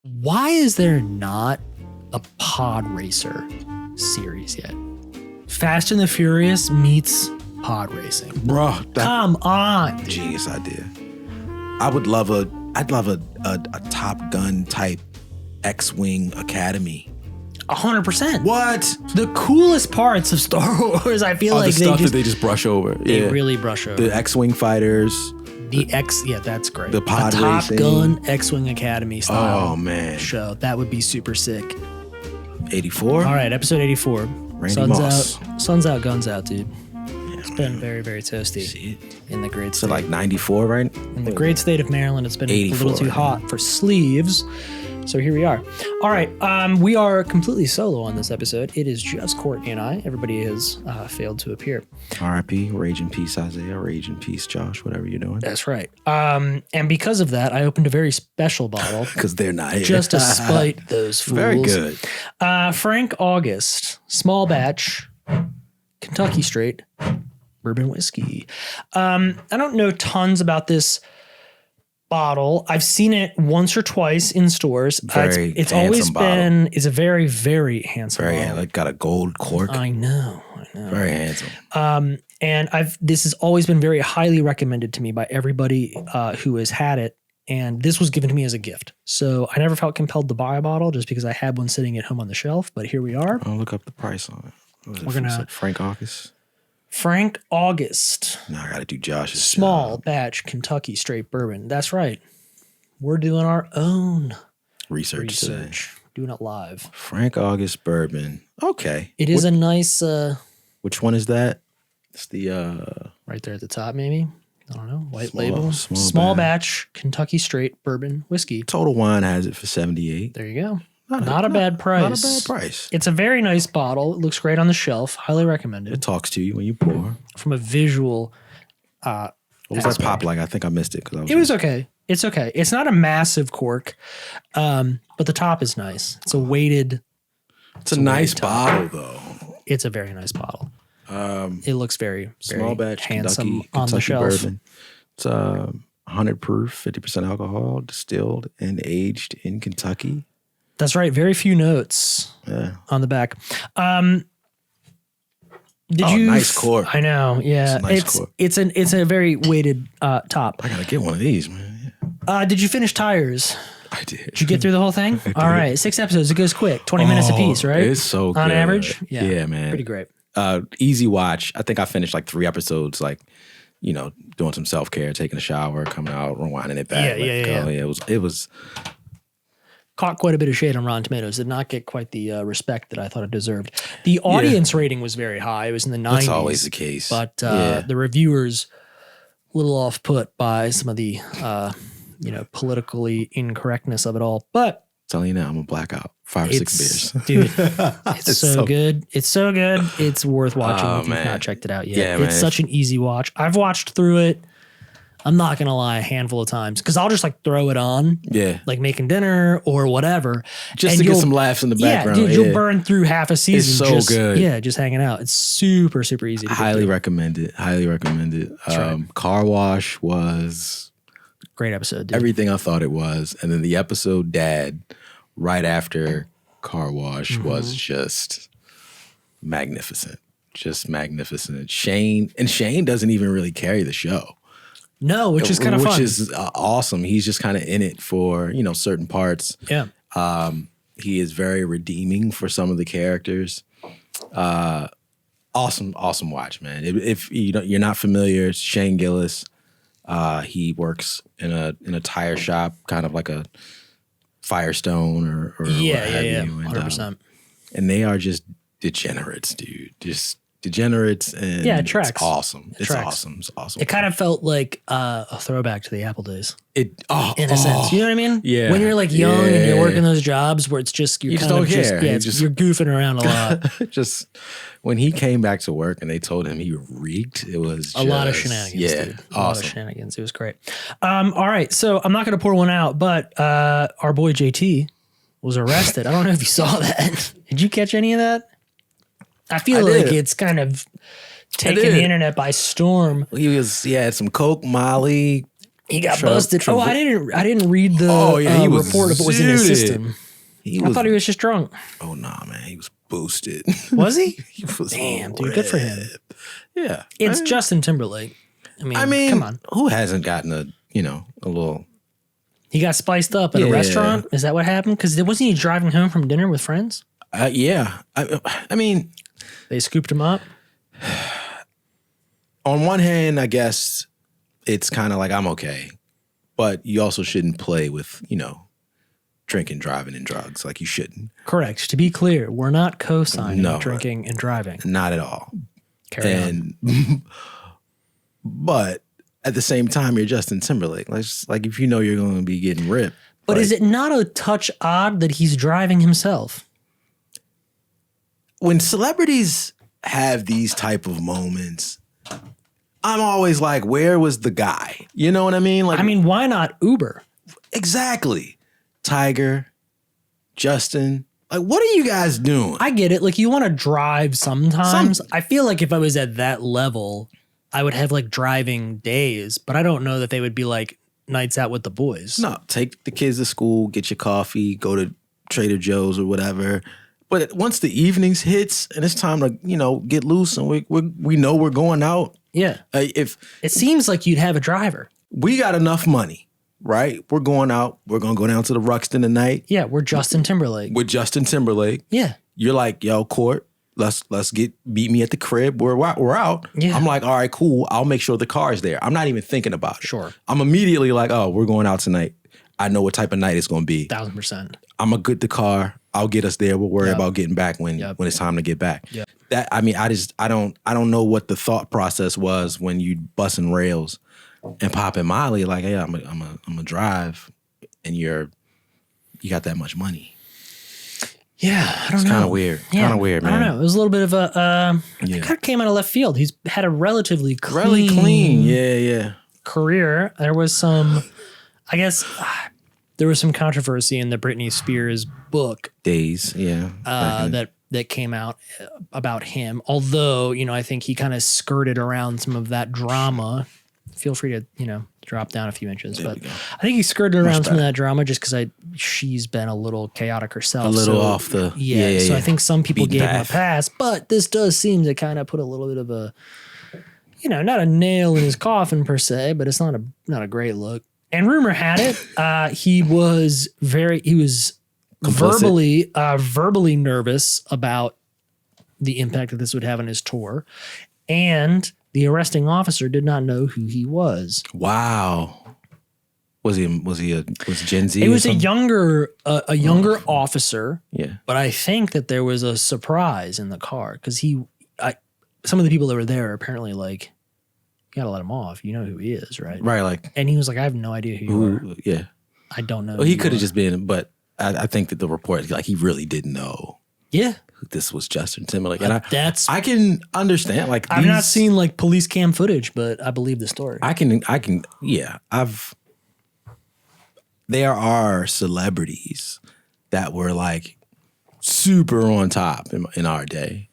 Why is there not a pod racer series yet? Fast and the Furious meets pod racing. Bro, Come on. Genius idea. I'd love a Top Gun type X-Wing Academy. 100%. What? The coolest parts of Star Wars, I feel like the stuff that they just brush over. They really brush over. The X-Wing fighters. That's great. The pod Top racing. Gun X-Wing Academy style show. That would be super sick. 84? All right, episode 84. Randy Moss. Sun's out, guns out, dude. It's been very, very toasty in the great state. So like 94, right? In the great state of Maryland, it's been 84, a little too hot for sleeves. So here we are. All right, we are completely solo on this episode. It is just Courtney and I. Everybody has failed to appear. R.I.P. Rage in peace, Isaiah. Rage in peace, Josh. Whatever you're doing. That's right. And because of that, I opened a very special bottle. Because they're not here. Just to spite those fools. Very good. Frank August, small batch, Kentucky straight, bourbon whiskey. I don't know tons about this bottle. I've seen it once or twice in stores. It's always been. It's a very, very handsome bottle. Like got a gold cork. I know. Very handsome. And this has always been very highly recommended to me by everybody who has had it. And this was given to me as a gift. So I never felt compelled to buy a bottle just because I had one sitting at home on the shelf. But here we are. I'll look up the price on it. We're gonna Frank August. Frank August. No, I got to do Josh's small job. batch Kentucky straight bourbon. That's right. We're doing our own research. Today. Doing it live. Frank August bourbon. Okay. It is a nice. Which one is that? It's the right there at the top, maybe. I don't know. White small, label. Small batch Kentucky straight bourbon whiskey. Total Wine has it for $78. There you go. Not a bad price. Not a bad price. It's a very nice bottle. It looks great on the shelf. Highly recommended. It talks to you when you pour. From a visual what was that pop like? I think I missed it. It was okay. It's okay. It's not a massive cork, but the top is nice. It's a weighted. It's a nice bottle, though. It's a very nice bottle. It looks very small batch handsome Kentucky on the shelf. Bourbon. It's 100 proof, 50% alcohol, distilled and aged in Kentucky. That's right. Very few notes on the back. Nice cork. I know. Yeah, it's a very weighted top. I gotta get one of these, man. Did you finish Tires? I did. Did you get through the whole thing? All right, 6 episodes. It goes quick. 20 minutes a piece, right? It's so good on average. Yeah, man. Pretty great. Easy watch. I think I finished like 3 episodes, like, doing some self-care, taking a shower, coming out, rewinding it back. Yeah. It was caught quite a bit of shade on Rotten Tomatoes. Did not get quite the respect that I thought it deserved. The audience rating was very high. It was in the 90s. That's always the case. But the reviewers, a little off put by some of the politically incorrectness of it all. But telling you now, I'm a blackout. 5 or 6 beers. Dude, it's so good. It's so good. It's worth watching if you've not checked it out yet. Yeah, it's such an easy watch. I've watched through it. I'm not going to lie, a handful of times because I'll just like throw it on. Yeah. Like making dinner or whatever. Just to get some laughs in the background. Dude, you'll burn through half a season. It's so good. Yeah, just hanging out. It's super, super easy to Highly recommend it. Right. Car Wash was great episode, dude. Everything I thought it was. And then the episode Dad, right after Car Wash, was just magnificent. Just magnificent. Shane doesn't even really carry the show. No, which is kind of fun. Which is awesome. He's just kind of in it for, certain parts. Yeah. He is very redeeming for some of the characters. Awesome watch, man. If you're not familiar, Shane Gillis, he works in a tire shop, kind of like a Firestone or what have you. 100%. And they are just degenerates, dude. Just degenerates, and it tracks. It's awesome. It tracks. Awesome. It's awesome. It kind of felt like a throwback to the Apple days. In a sense, you know what I mean? Yeah. When you're like young and you're working those jobs where it's just you just don't care. You're goofing around a lot. Just when he came back to work and they told him he reeked, it was a lot of shenanigans. Yeah, dude. A lot of shenanigans. It was great. All right, so I'm not going to pour one out, but our boy JT was arrested. I don't know if you saw that. Did you catch any of that? I feel like it's kind of taking the internet by storm. He had some Coke, Molly, He got busted. Oh, I didn't read the he was report if it was in his zooted. system. I thought he was just drunk. Oh, nah, man. He was boosted. Was he? He was Damn, dude. Good for him. Yeah. It's Justin Timberlake. I mean, come on. Who hasn't gotten a little... He got spiced up at a restaurant? Is that what happened? Because wasn't he driving home from dinner with friends? Yeah. I mean... They scooped him up? On one hand, I guess it's kind of like, I'm okay. But you also shouldn't play with, drinking, driving, and drugs. Like, you shouldn't. Correct. To be clear, we're not co-signing drinking and driving. Not at all. Carry on. But at the same time, you're Justin Timberlake. Like if you're going to be getting ripped. But is it not a touch odd that he's driving himself? When celebrities have these type of moments, I'm always like, where was the guy? You know what I mean? Like, why not Uber? Exactly. Tiger, Justin. Like, what are you guys doing? I get it. Like, you want to drive sometimes. I feel like if I was at that level, I would have like driving days, but I don't know that they would be like nights out with the boys. No, take the kids to school, get your coffee, go to Trader Joe's or whatever. But once the evenings hits and it's time to, get loose and we know we're going out. Yeah. If it seems like you'd have a driver. We got enough money, right? We're going out. We're going to go down to the Ruxton tonight. Yeah, we're Justin Timberlake. With Justin Timberlake. Yeah. You're like, yo, Court, let's beat me at the crib. We're out. Yeah. I'm like, all right, cool. I'll make sure the car's there. I'm not even thinking about it. Sure. I'm immediately like, oh, we're going out tonight. I know what type of night it's going to be. 1,000%. I'm going to get the car. I'll get us there. We'll worry about getting back when it's time to get back. Yep. I don't know what the thought process was when you busting rails and popping Molly. Like, hey, I'm a drive, and you got that much money. Yeah, I don't know. It's kind of weird. Yeah, Kind of weird, man. I don't know. It was a little bit of a. It kind of came out of left field. He's had a relatively clean. Yeah. Career. There was some, I guess. There was some controversy in the Britney Spears book. Days, yeah. That came out about him. Although, I think he kind of skirted around some of that drama. Feel free to, drop down a few inches. But I think he skirted around some of that drama just because she's been a little chaotic herself. A little off the... Yeah. So I think some people gave him a pass. But this does seem to kind of put a little bit of a, not a nail in his coffin per se, but it's not a great look. And rumor had it, he was verbally nervous about the impact that this would have on his tour, and the arresting officer did not know who he was. Wow, was Gen Z? It was a younger officer. Yeah, but I think that there was a surprise in the car because some of the people that were there are apparently like, you gotta let him off. You know who he is, right? Right, like. And he was like, I have no idea who you are. Yeah. I don't know. Well, he could have just been, but I think that the report, like, he really didn't know. Yeah. This was Justin Timberlake. And I can understand, like, I've not seen like police cam footage, but I believe the story. There are celebrities that were like super on top in our day.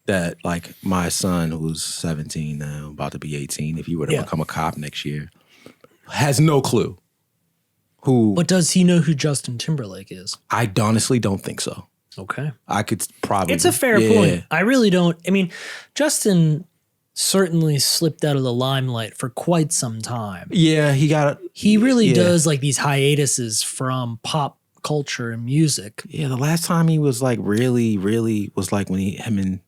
That, like, my son, who's 17 now, about to be 18, if he were to become a cop next year, has no clue who. But does he know who Justin Timberlake is? I honestly don't think so. Okay. I could probably. It's a fair point. I really don't. I mean, Justin certainly slipped out of the limelight for quite some time. Yeah, he really does like these hiatuses from pop culture and music. Yeah, the last time he was like really, really was like when him and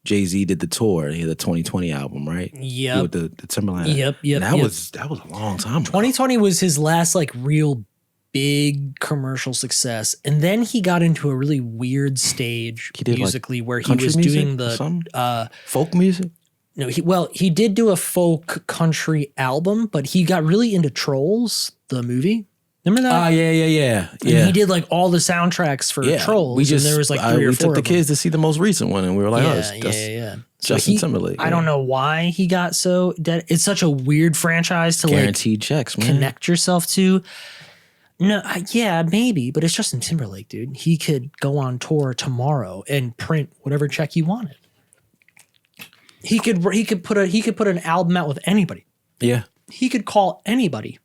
Jay-Z did the tour. He had the 2020 album, right? Yeah. With the Timberland. Yep. That was a long time ago. 2020 was his last like real big commercial success. And then he got into a really weird stage musically, like, where he was doing the folk music. No, he did do a folk country album, but he got really into Trolls, the movie. Remember that? Yeah. And he did like all the soundtracks for Trolls. And there was like 3 or 4. We took the kids to see the most recent one, and we were like, that's Justin Timberlake. I don't know why he got so dead. It's such a weird franchise to guaranteed checks, man. Connect yourself to. No, maybe, but it's Justin Timberlake, dude. He could go on tour tomorrow and print whatever check he wanted. He could put an album out with anybody. Yeah. He could call anybody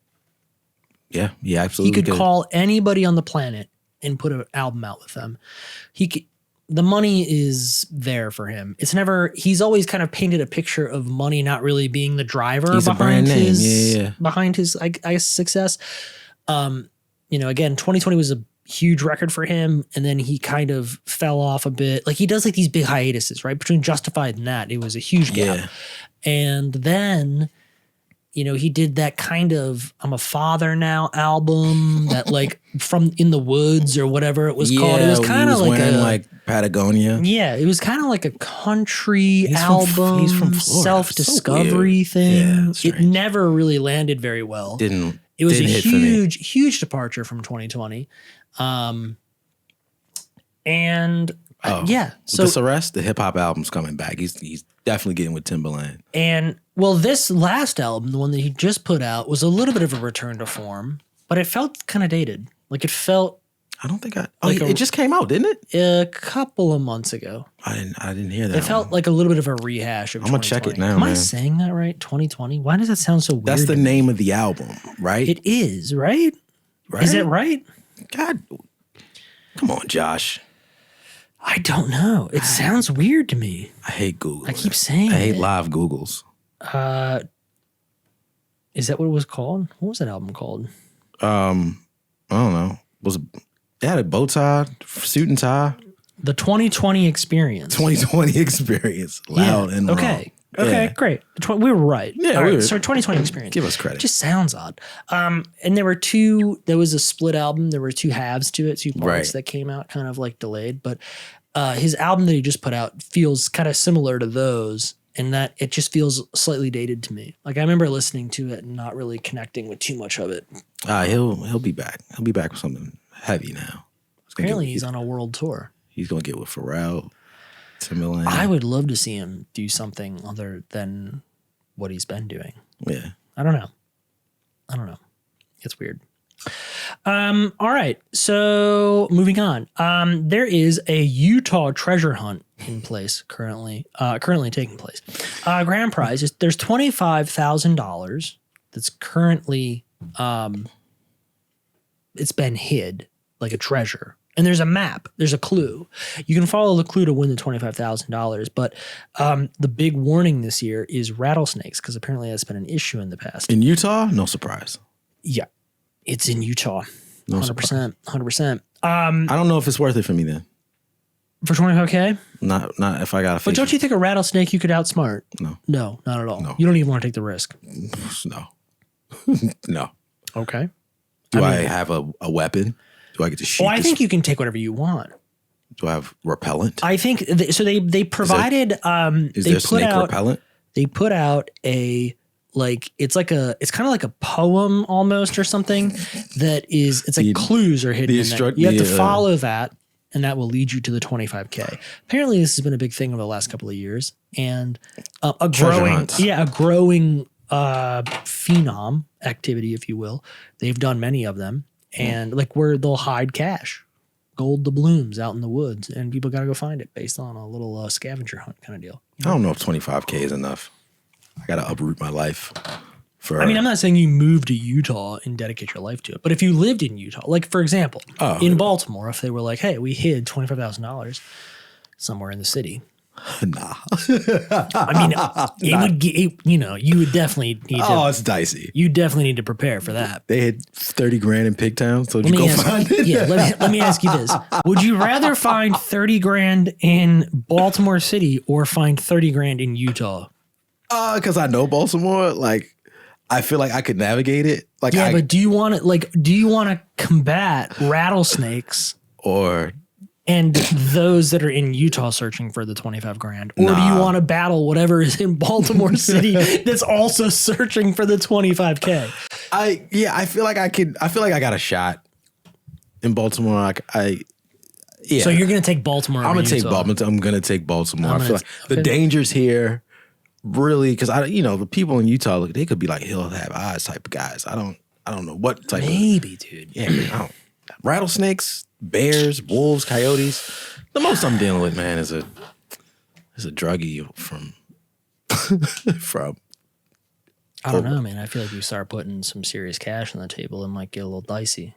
Yeah, He absolutely could call anybody on the planet and put an album out with them. The money is there for him. He's always kind of painted a picture of money not really being the driver He's a behind brand name. his, Yeah. behind his, I guess, success. Again, 2020 was a huge record for him. And then he kind of fell off a bit. Like he does like these big hiatuses, right? Between Justified and that, it was a huge gap. Yeah. And then, he did that kind of I'm a Father Now album that like from In the Woods or whatever it was called. It was kind of like Patagonia. Yeah, it was kind of like a country album. He's from Florida. Self-discovery thing. Yeah, it never really landed very well. It was a huge departure from 2020. So this arrest, the hip hop album's coming back. He's definitely getting with Timberlake. And well, this last album, the one that he just put out, was a little bit of a return to form, but it felt kind of dated. Like it felt. I don't think it just came out, didn't it? A couple of months ago. I didn't hear that. It felt like a little bit of a rehash of. I'm gonna check it now. Am I saying that right? 2020. Why does that sound so weird? That's the name of the album, right? It is, right? Is it right? God, come on, Josh. I don't know. It sounds weird to me. I hate Google. I keep saying I hate live Googles. Is that what it was called? What was that album called? I don't know. It had a bow tie, suit and tie. The 2020 Experience. 2020 Experience. Loud and okay. wrong. Okay, Yeah. great. We were right. Yeah, all we right, were. so 2020 Experience. Give us credit. It just sounds odd. And there was a split album. There were two halves to it, two parts that came out kind of like delayed. But his album that he just put out feels kind of similar to those in that it just feels slightly dated to me. Like I remember listening to it and not really connecting with too much of it. He'll be back. He'll be back with something heavy now. Apparently he's on a world tour. He's going to get with Pharrell, Timberlake. I would love to see him do something other than what he's been doing. Yeah. I don't know. It's weird. All right. So moving on. There is a Utah treasure hunt in place currently taking place. Grand prize is there's $25,000 that's currently it's been hid like a treasure. And there's a map. There's a clue. You can follow the clue to win the $25,000. But the big warning this year is rattlesnakes because apparently that's been an issue in the past. In Utah? No surprise. Yeah. It's in Utah. No 100%. surprise. 100%. I don't know if it's worth it for me then. For $25K? Not if I got to face But don't you think a rattlesnake you could outsmart? No. No, not at all. No. You don't even want to take the risk. No. No. Okay. Do I have a weapon? Do I get to shoot? I think you can take whatever you want. Do I have repellent? I think so. They provided. Is there snake repellent? They put out a it's kind of like a poem almost or something that is it's like clues are hidden in there. You have to follow that, and that will lead you to the $25K. Apparently, this has been a big thing over the last couple of years, and a growing phenom activity, if you will. They've done many of them. And like where they'll hide cash, gold doubloons out in the woods, and people got to go find it based on a little scavenger hunt kind of deal. I don't know if $25K is enough. I got to uproot my life. I'm not saying you move to Utah and dedicate your life to it, but if you lived in Utah, like for example, in Baltimore, if they were like, "Hey, we hid $25,000 somewhere in the city." Nah. It would get, you would definitely need to. Oh, it's dicey. You definitely need to prepare for that. They had $30,000 in Pigtown, so you go find it. Yeah, let me ask you this. Would you rather find $30,000 in Baltimore City or find $30,000 in Utah? Because I know Baltimore, I feel like I could navigate it. But do you want to combat rattlesnakes and those that are in Utah searching for the $25,000, or do you want to battle whatever is in Baltimore City that's also searching for the $25K? I feel like I could. I feel like I got a shot in Baltimore. So you're gonna take Baltimore? I'm gonna take Baltimore. I'm gonna take Baltimore. I feel like the dangers here, really, because the people in Utah, they could be like he'll have eyes type of guys. I don't know what type. Maybe, dude. Yeah, man, rattlesnakes. Bears, wolves, coyotes. The most I'm dealing with, man, is a druggie from I don't know, man. I feel like we start putting some serious cash on the table, it might get a little dicey.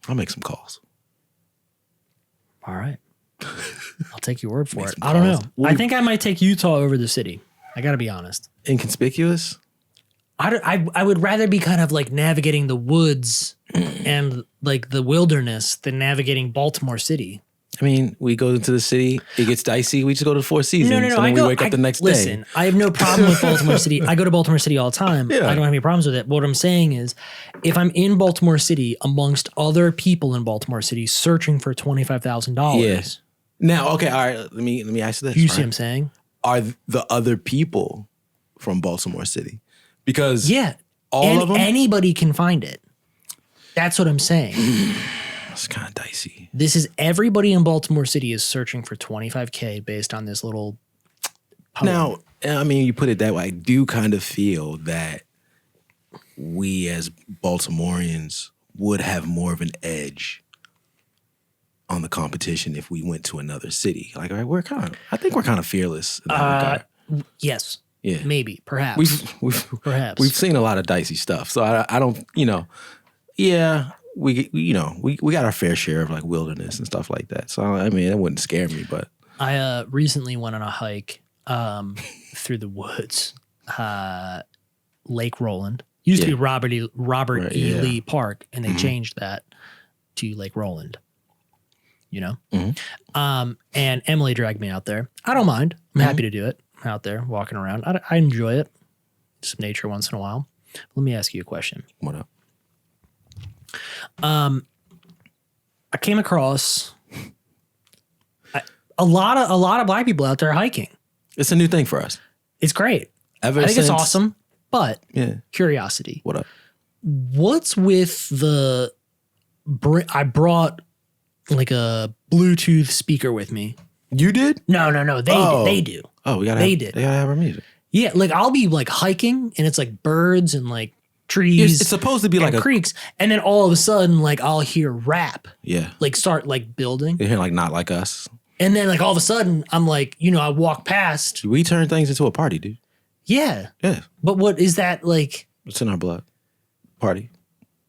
I'll make some calls. All right. I'll take your word for it. some I don't know. calls. I think I might take Utah over the city. I got to be honest. Inconspicuous? I would rather be kind of like navigating the woods and like the wilderness than navigating Baltimore City. I mean, we go into the city, it gets dicey, we just go to the Four Seasons, and then we wake up the next day. Listen, I have no problem with Baltimore City. I go to Baltimore City all the time. Yeah. I don't have any problems with it. But what I'm saying is, if I'm in Baltimore City amongst other people in Baltimore City searching for $25,000, Yeah. Now, okay, all right, let me ask you this. you see what I'm saying? Are the other people from Baltimore City? Because all of them? Anybody can find it. That's what I'm saying. It's kind of dicey. This is everybody in Baltimore City is searching for $25K based on this little poem. Now, I mean, you put it that way. I do kind of feel that we as Baltimoreans would have more of an edge on the competition if we went to another city. Like, I think we're kind of fearless in that regard. Yes. Yeah. Maybe. Perhaps. Perhaps. We've seen a lot of dicey stuff. So I don't, we got our fair share of like wilderness and stuff like that. So I mean, it wouldn't scare me, but I recently went on a hike through the woods, Lake Roland. Used to be Robert E. Lee Park, and they changed that to Lake Roland. And Emily dragged me out there. I don't mind. I'm happy to do it. I'm out there walking around. I enjoy it. Some nature once in a while. Let me ask you a question. What up? I came across a lot of black people out there hiking. It's a new thing for us. It's great. I think it's awesome. But curiosity. What up? What's with the? I brought like a Bluetooth speaker with me. You did? No. They do. Oh, they gotta have our music. Yeah, like I'll be like hiking and it's like birds and like trees. It's supposed to be like creeks, and then all of a sudden, like I'll hear rap. Yeah. Like start like building. You hear like Not Like Us. And then like all of a sudden, I'm like, I walk past. We turn things into a party, dude. Yeah. Yeah. But what is that like? It's in our blood. Party.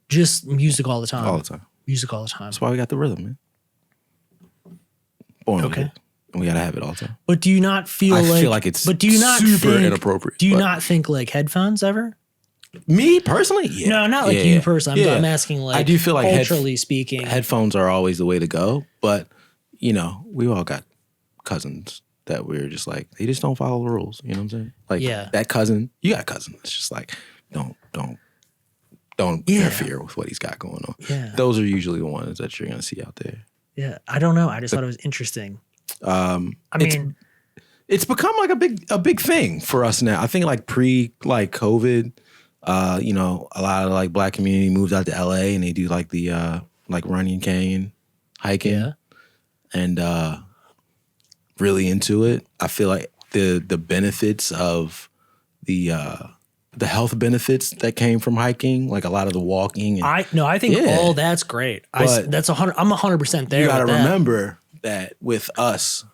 Just music all the time. All the time. Music all the time. That's why we got the rhythm, man. Born with it. And we gotta have it all the time. But do you not feel I feel like it's super inappropriate. Do you not think like headphones ever? Me personally? Yeah. No, not like you personally. I'm asking like I do feel like culturally speaking. Headphones are always the way to go. But, we all got cousins that we're just like, they just don't follow the rules. You know what I'm saying? Like that cousin, you got a cousin that's just like, don't interfere with what he's got going on. Yeah. Those are usually the ones that you're gonna see out there. Yeah. I don't know. I just thought it was interesting. It's become like a big thing for us now. I think like COVID, a lot of like black community moved out to LA and they do like the like Runyon Canyon hiking and really into it. I feel like the benefits of the health benefits that came from hiking, like a lot of the walking. And, I think all that's great. I'm 100% there. You got to remember that with us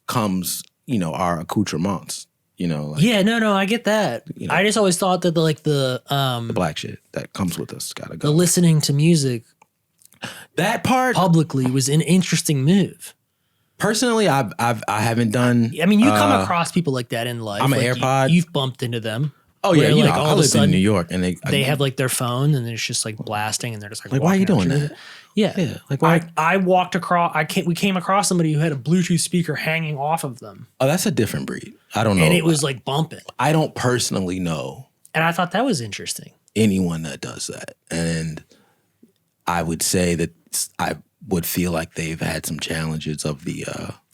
comes, our accoutrements. I get that. I just always thought that the black shit that comes with us gotta go. The listening to music, that part publicly was an interesting move. Personally, I haven't done. I mean, you come across people like that in life. I'm an AirPod. You've bumped into them. Oh yeah, I lived in New York, and they have like their phone, and it's just like blasting, and they're just like, why are you doing that? Yeah. Like why? I walked across. We came across somebody who had a Bluetooth speaker hanging off of them. Oh, that's a different breed. I don't know. And it was like bumping. I don't personally know. And I thought that was interesting. Anyone that does that, and I would say that I would feel like they've had some challenges of the.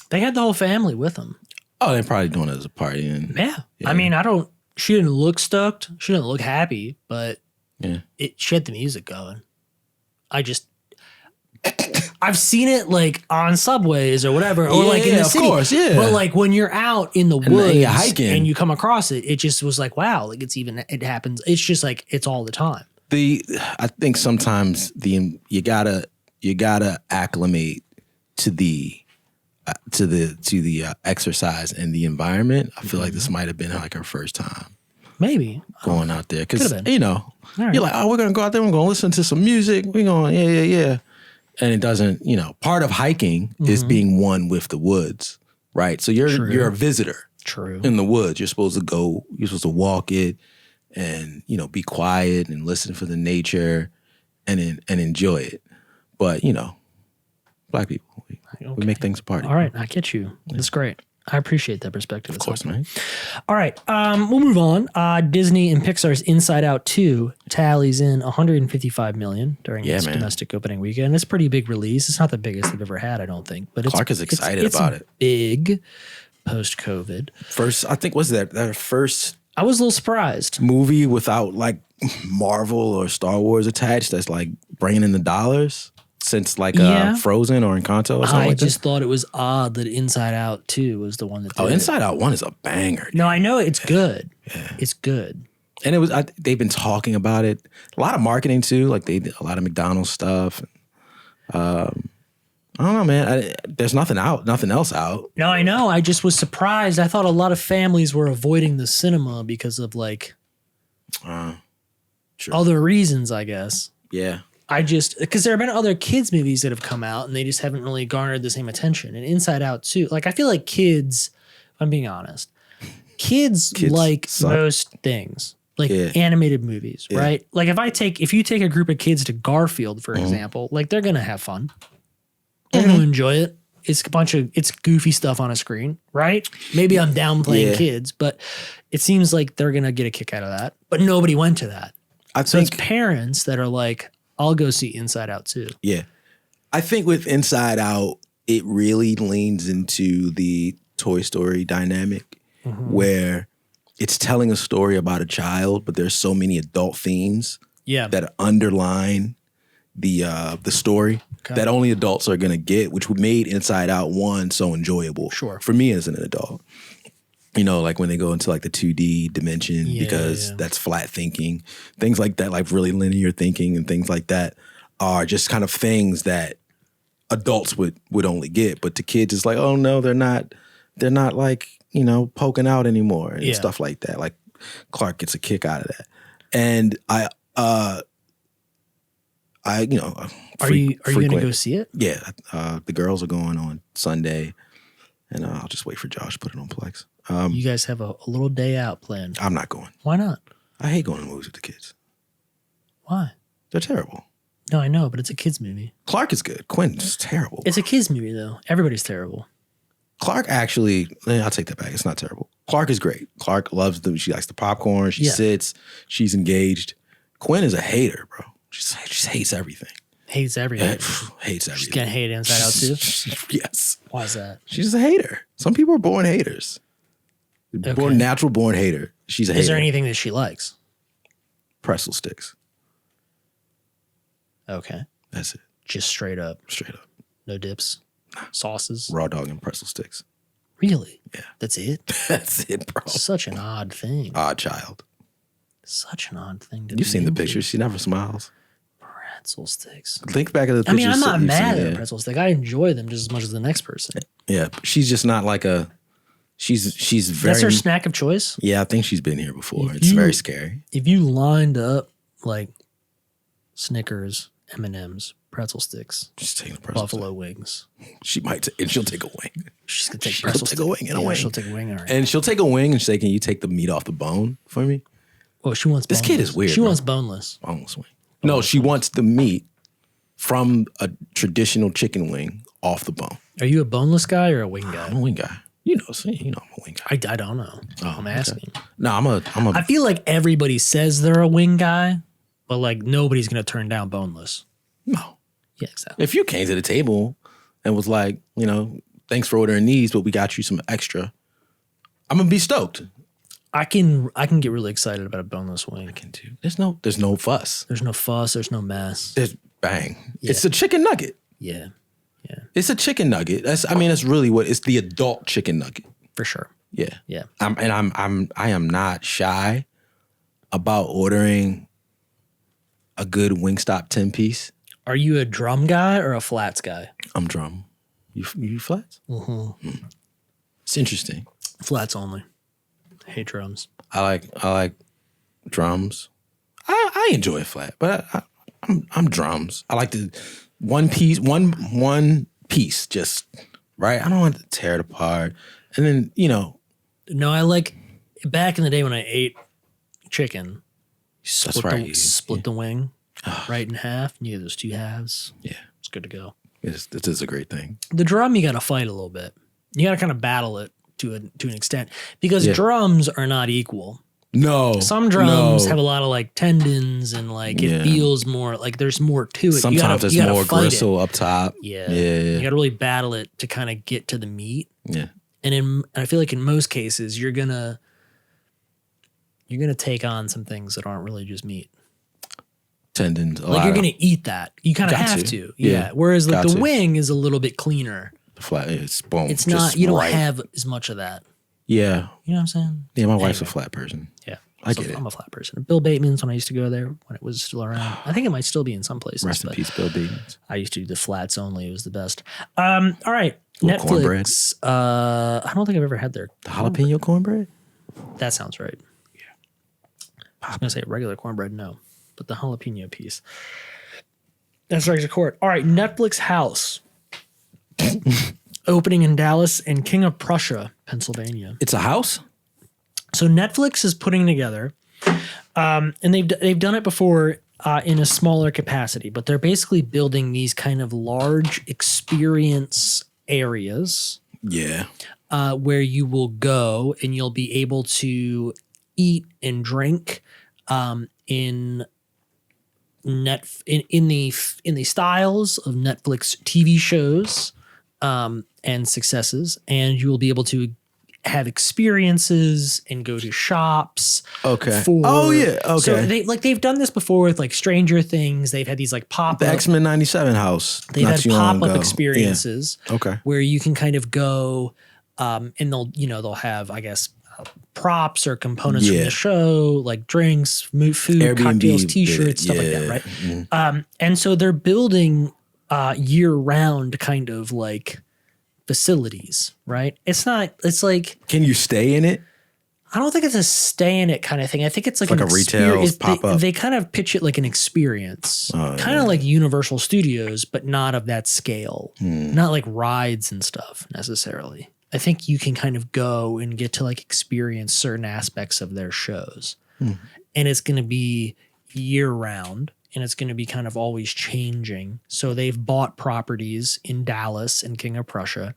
They had the whole family with them. Oh, they're probably doing it as a party. And, yeah. I mean, she didn't look stoked. She didn't look happy, but she had the music going. I've seen it like on subways or whatever, or like in the city. Of course, But like when you're out in the woods hiking and you come across it, it just was like, wow, like it happens. It's just like, it's all the time. I think sometimes you gotta acclimate to the exercise and the environment. I feel like this might have been like her first time. Maybe. going out there. Because, Could've been. you know, right. you're like, oh, we're going to go out there. We're going to listen to some music. We're going, yeah. And it doesn't, you know, part of hiking is being one with the woods, right? So you're a visitor. True. In the woods. You're supposed to walk it and, you know, be quiet and listen for the nature and enjoy it. But, you know, Black people, we make things a party. All right, I get you. That's great. I appreciate that perspective. Of course, man. All right, we'll move on. Disney and Pixar's Inside Out 2 tallies in $155 million during its domestic opening weekend. It's a pretty big release. It's not the biggest they've ever had, I don't think. But Clark is excited about it. Big post-COVID. First, I think, was that first I was a little surprised. movie without like Marvel or Star Wars attached that's like bringing in the dollars since like Frozen or Encanto or something like that. I just thought it was odd that Inside Out 2 was the one that did Inside Out 1 is a banger. Dude. No, I know it's good. Yeah. It's good. And it was they've been talking about it. A lot of marketing too. Like they did a lot of McDonald's stuff. I don't know, man. There's nothing else out. No, I know. I just was surprised. I thought a lot of families were avoiding the cinema because of like other reasons, I guess. Yeah. Because there have been other kids movies that have come out and they just haven't really garnered the same attention. And Inside Out too. Like, I feel like kids, if I'm being honest, kids like suck. Most things. Like animated movies, right? Like if you take a group of kids to Garfield, for example, like they're going to have fun. They're going to enjoy it. It's it's goofy stuff on a screen, right? Maybe I'm downplaying kids, but it seems like they're going to get a kick out of that. But nobody went to that. So it's parents that are like, I'll go see Inside Out too. Yeah. I think with Inside Out, it really leans into the Toy Story dynamic where it's telling a story about a child, but there's so many adult themes that underline the story that only adults are going to get, which made Inside Out 1 so enjoyable for me as an adult. You know, like when they go into like the 2D dimension because that's flat thinking. Things like that, like really linear thinking and things like that are just kind of things that adults would only get. But to kids, it's like, oh no, they're not like, you know, poking out anymore and stuff like that. Like Clark gets a kick out of that. And you know, are you going to go see it? Yeah. The girls are going on Sunday and I'll just wait for Josh to put it on Plex. You guys have a little day out planned. I'm not going. Why not? I hate going to movies with the kids. Why? They're terrible. No, I know, but it's a kid's movie. Clark is good. Quinn's terrible. It's a kid's movie, though. Everybody's terrible. Clark actually, I'll take that back. It's not terrible. Clark is great. Clark loves them. She likes the popcorn. She sits. She's engaged. Quinn is a hater, bro. She just hates everything. Hates everything. Hates everything. She's going to hate Inside Out, too? Yes. Why is that? She's just a hater. Some people are born haters. Natural born hater. She's a hater. Is there anything that she likes? Pretzel sticks. Okay. That's it. Just straight up. Straight up. No dips? Sauces? Raw dog and pretzel sticks. Really? Yeah. That's it? That's it, bro. Such an odd thing. Odd child. Such an odd thing to You've seen the pictures. She never smiles. Pretzel sticks. Think back at the pictures. I mean, I'm not mad at a pretzel stick. I enjoy them just as much as the next person. Yeah. She's just not like a... She's very... That's her snack of choice? Yeah, I think she's been here before. It's very scary. If you lined up like Snickers, M&M's, pretzel sticks, she's taking the pretzel buffalo wings. She might, and she'll take a wing. She's gonna take pretzel stick. She'll take a wing and a wing. She'll take a wing. All right. And she'll take a wing and say, "Can you take the meat off the bone for me?" Well, she wants. This boneless. kid is weird. She wants boneless. Boneless wing. No, she wants the meat from a traditional chicken wing off the bone. Are you a boneless guy or a wing guy? I'm a wing guy. You know I'm a wing guy. I don't know. I'm asking. No, I'm a. I feel like everybody says they're a wing guy, but like nobody's gonna turn down boneless. No. Yeah, exactly. If you came to the table and was like, you know, thanks for ordering these, but we got you some extra, I'm gonna be stoked. I can get really excited about a boneless wing. I can too. There's no fuss. There's no fuss. There's no mess. There's bang. Yeah. It's a chicken nugget. Yeah. Yeah. It's a chicken nugget. That's really what it's the adult chicken nugget. For sure. Yeah. Yeah. I am not shy about ordering a good Wingstop 10-piece. Are you a drum guy or a flats guy? I'm drum. You flats? Mm-hmm. It's interesting. Flats only. I hate drums. I like drums. I enjoy it flat, but I'm drums. I like the one piece, just right. I don't want to tear it apart. And then, No, I like back in the day when I ate chicken, split the wing right in half, and you get those two halves. Yeah. It's good to go. This is a great thing. The drum, you got to fight a little bit. You got to kind of battle it to an extent because drums are not equal. No. Some drums have a lot of like tendons and like it feels more like there's more to it. Sometimes there's more gristle up top. Yeah. You got to really battle it to kind of get to the meat. Yeah. And I feel like in most cases you're gonna take on some things that aren't really just meat. Tendons. Like you're gonna eat that. You kind of have to. Yeah. Whereas like the wing is a little bit cleaner. The flat, it's boom. It's not. You don't have as much of that. Yeah. You know what I'm saying? Yeah, my wife's a flat person. Yeah. I get it. I'm a flat person. Bill Bateman's when I used to go there when it was still around. I think it might still be in some places. Rest in peace, Bill Bateman's. I used to do the flats only. It was the best. All right. Little Netflix. I don't think I've ever had their the jalapeno cornbread. That sounds right. Yeah. I was gonna say regular cornbread, no, but the jalapeno piece. That strikes a chord. All right, Netflix House. Opening in Dallas and King of Prussia, Pennsylvania. It's a house? So Netflix is putting together, and they've done it before in a smaller capacity, but they're basically building these kind of large experience areas. Yeah. Where you will go and you'll be able to eat and drink in the styles of Netflix TV shows and successes, and you will be able to have experiences and go to shops. Okay. Okay. So they've done this before with like Stranger Things. They've had these like pop-up. The X-Men 97 house. They've had pop-up experiences. Yeah. Okay. Where you can kind of go and they'll have, I guess, props or components from the show, like drinks, food, Airbnb, cocktails, t-shirts, stuff like that, right? Mm-hmm. And so they're building year-round kind of like facilities, right? It's like... Can you stay in it? I don't think it's a stay in it kind of thing. I think it's like a retail pop-up. They kind of pitch it like an experience, kind of like Universal Studios, but not of that scale. Not like rides and stuff necessarily. I think you can kind of go and get to like experience certain aspects of their shows. And it's going to be year round and it's going to be kind of always changing. So they've bought properties in Dallas and King of Prussia,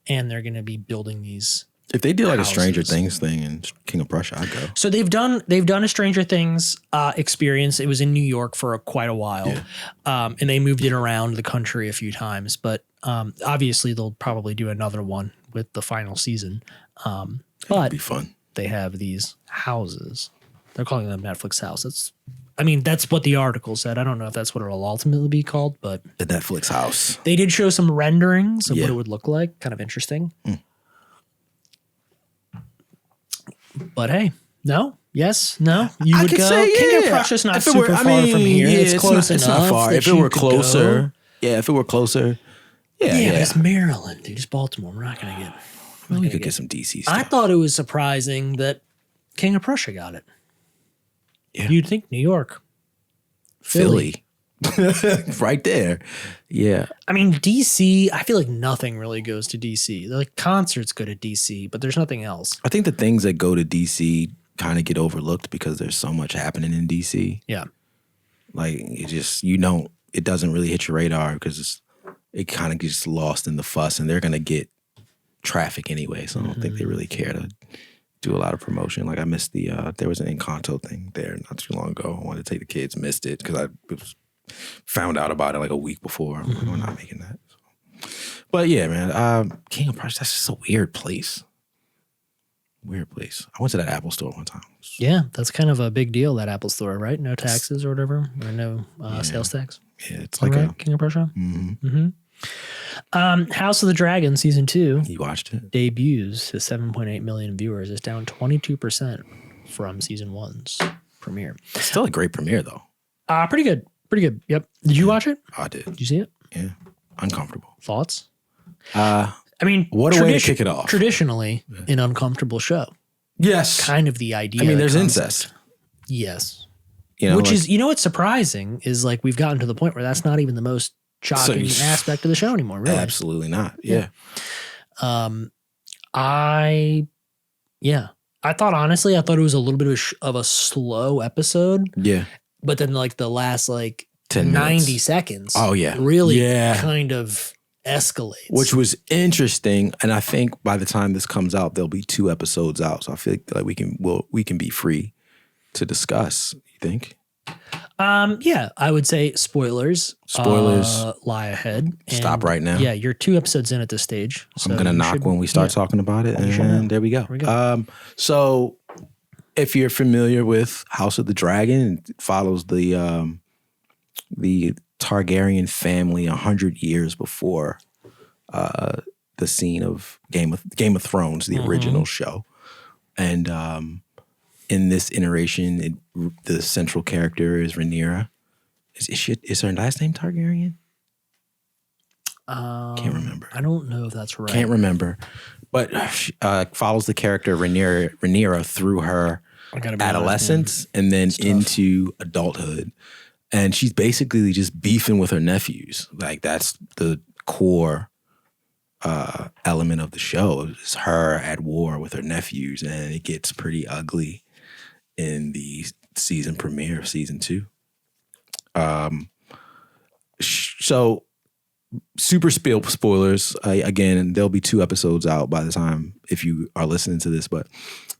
and they're going to be building these. If they did like a Stranger Things thing in King of Prussia, I'd go. So they've done a Stranger Things experience. It was in New York for quite a while, and they moved it around the country a few times. But obviously, they'll probably do another one with the final season. But it'd be fun. They have these houses. They're calling them Netflix House. That's what the article said. I don't know if that's what it'll ultimately be called, but the Netflix House. They did show some renderings of what it would look like. Kind of interesting. But hey, no, yes, no. You would go. Say, King of Prussia's not super far from here. It's close enough. It's not far. If it were closer, if it were closer, but it's Maryland, dude. It's Baltimore. We're not gonna get. We could get some DC stuff. I thought it was surprising that King of Prussia got it. Yeah. You'd think New York, Philly. Right there. Yeah. I mean, DC, I feel like nothing really goes to DC. Like concerts go to DC, but there's nothing else. I think the things that go to DC kind of get overlooked because there's so much happening in DC. Yeah. Like it just, it doesn't really hit your radar because it kind of gets lost in the fuss, and they're going to get traffic anyway. So I don't think they really care to do a lot of promotion. Like I missed there was an Encanto thing there not too long ago. I wanted to take the kids, missed it because I found out about it like a week before. I'm like, we're not making that. So. But yeah, man, King of Prussia, that's just a weird place. Weird place. I went to that Apple store one time. Yeah, that's kind of a big deal, that Apple store, right? No taxes or whatever, or no sales tax. Yeah, it's like King of Prussia. House of the Dragon season 2. You watched it? Debuts to 7.8 million viewers. It's down 22% from season 1's premiere. It's still a great premiere though. Pretty good. Pretty good. Yep. Did you watch it? I did. Did you see it? Yeah. Uncomfortable. Thoughts? I mean, what a way to kick it off. Traditionally, an uncomfortable show. Yes. Kind of the idea. I mean, there's incest. Yes. You know, Which like, is, what's surprising is like we've gotten to the point where that's not even the most shocking aspect of the show anymore, really. Absolutely not. Yeah. I thought honestly, it was a little bit of a slow episode. Yeah. But then like the last like 10 90 minutes. seconds. Oh, yeah. Really kind of escalates. Which was interesting. And I think by the time this comes out, there'll be 2 episodes out. So I feel like we can be free to discuss. You think? Yeah, I would say spoilers. Lie ahead. Stop right now. Yeah, you're 2 episodes in at this stage. So I'm gonna knock when we start talking about it, and there we go. So if you're familiar with House of the Dragon, it follows the Targaryen family 100 years before the scene of Game of Thrones, the original show, and in this iteration, the central character is Rhaenyra. Is her last name Targaryen? Can't remember. I don't know if that's right. Can't remember. But follows the character Rhaenyra through her adolescence and then into adulthood. And she's basically just beefing with her nephews. Like that's the core element of the show is her at war with her nephews. And it gets pretty ugly in the season premiere of season 2. So super spoilers. Again, there'll be 2 episodes out by the time if you are listening to this, but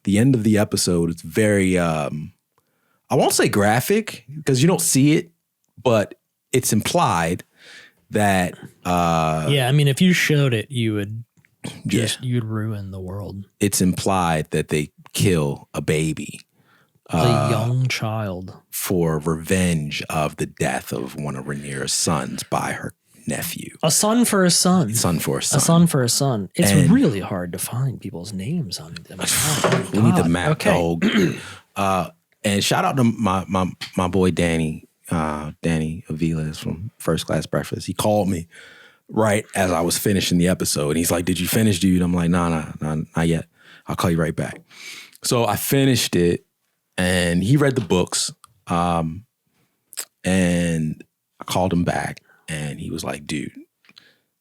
the end of the episode is very, I won't say graphic because you don't see it, but it's implied that, I mean, if you showed it, you would you'd ruin the world. It's implied that they kill a baby. A young child. For revenge of the death of one of Rhaenyra's sons by her nephew. A son for a son. Son for a son. A son for a son. It's really hard to find people's names on them. Oh, we need the map. Okay. And shout out to my boy Danny. Danny Aviles from First Class Breakfast. He called me right as I was finishing the episode. And he's like, "Did you finish, dude?" I'm like, nah, not yet. I'll call you right back. So I finished it. And he read the books, and I called him back, and he was like, "Dude,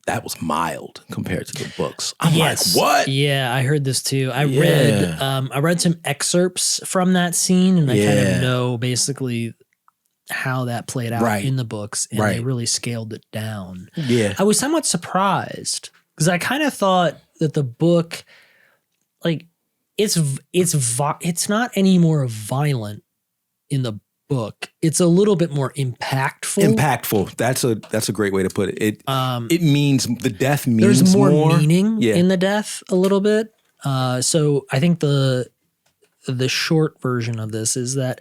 that was mild compared to the books." I'm like, "What?" Yeah, I heard this too. I read some excerpts from that scene, and I kind of know basically how that played out in the books, and they really scaled it down. Yeah, I was somewhat surprised because I kind of thought that the book, like. It's not any more violent in the book. It's a little bit more impactful. Impactful. That's a great way to put it. It means the death means there's more meaning in the death a little bit. So I think the short version of this is that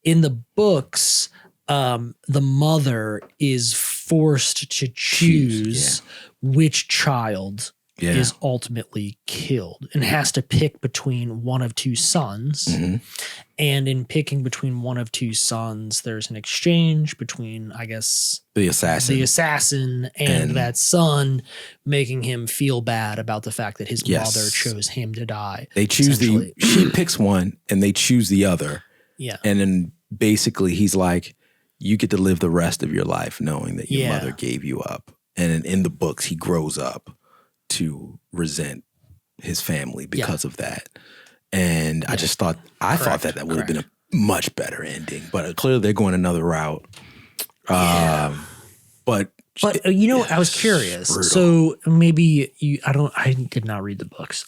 in the books, the mother is forced to choose which child is ultimately killed and has to pick between one of 2 sons. Mm-hmm. And in picking between one of 2 sons, there's an exchange between, I guess, the assassin and that son, making him feel bad about the fact that his mother chose him to die. They choose she picks one and they choose the other. Yeah. And then basically he's like, you get to live the rest of your life knowing that your mother gave you up. And in the books, he grows up to resent his family because of that. And I just thought, thought that would have been a much better ending, but clearly they're going another route. But I was curious. Brutal. So maybe I did not read the books.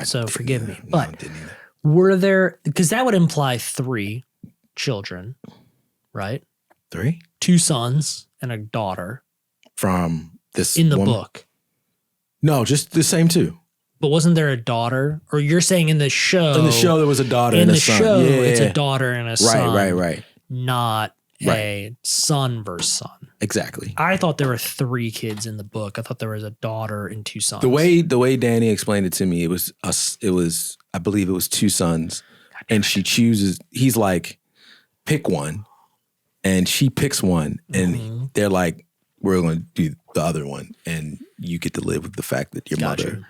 So forgive me, but were there, because that would imply 3 children, right? 3? 2 sons and a daughter. From this in the book. No, just the same 2. But wasn't there a daughter? Or you're saying in the show? In the show, there was a daughter and a son. In the show, it's a daughter and a son. Right. Not a son versus son. Exactly. I thought there were 3 kids in the book. I thought there was a daughter and 2 sons. The way Danny explained it to me, I believe it was 2 sons. And she chooses, he's like, pick one. And she picks one. And they're like, we're going to do the other one. And you get to live with the fact that your mother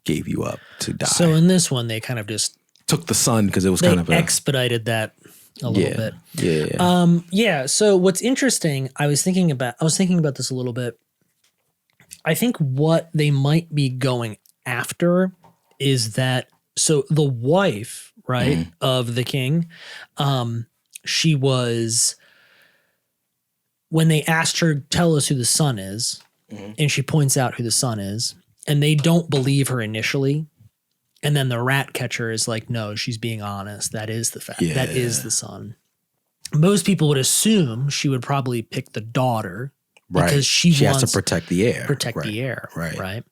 gave you up to die. So in this one, they kind of just took the sun because it was they kind of expedited that a little bit. Yeah. So what's interesting, I was thinking about this a little bit. I think what they might be going after is that, so the wife, right, of the king, she was, when they asked her, tell us who the son is, and she points out who the son is, and they don't believe her initially. And then the rat catcher is like, no, she's being honest. That is the fact. Yeah. That is the son. Most people would assume she would probably pick the daughter because she has wants to protect the heir. Right.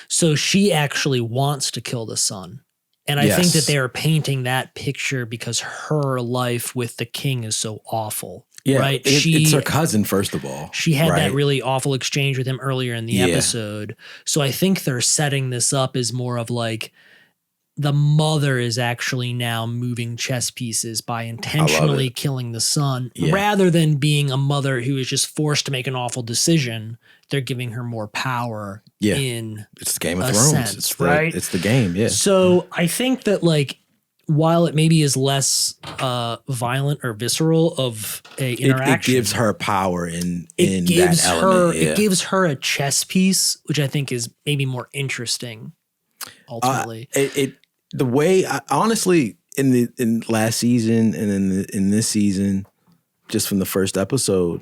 So she actually wants to kill the son. And I think that they are painting that picture because her life with the king is so awful. Yeah, right. It's her cousin, first of all. She had that really awful exchange with him earlier in the episode. So I think they're setting this up as more of like, the mother is actually now moving chess pieces by intentionally killing the son rather than being a mother who is just forced to make an awful decision. They're giving her more power in it's the Game of Thrones. Sense, right? It's the game. Yeah. So I think that like, while it maybe is less violent or visceral of a interaction, it gives her power in that element. It gives her a chess piece, which I think is maybe more interesting ultimately. The way honestly in last season and in this season, just from the first episode,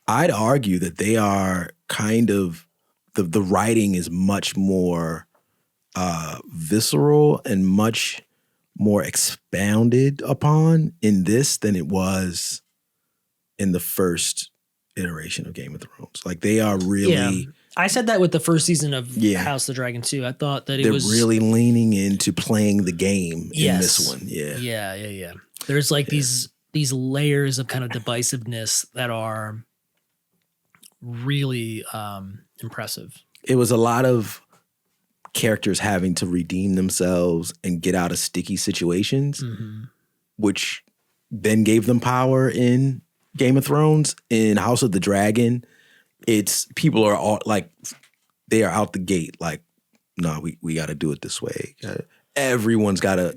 I'd argue that they are kind of the writing is much more visceral and much more expounded upon in this than it was in the first iteration of Game of Thrones. Like they are really. Yeah. I said that with the first season of House of the Dragon too. I thought that they're really leaning into playing the game in this one. Yeah. There's like these layers of kind of divisiveness that are really impressive. It was a lot of characters having to redeem themselves and get out of sticky situations, which then gave them power in Game of Thrones. In House of the Dragon, it's people are all like, they are out the gate like, no, we got to do it this way. Everyone's got a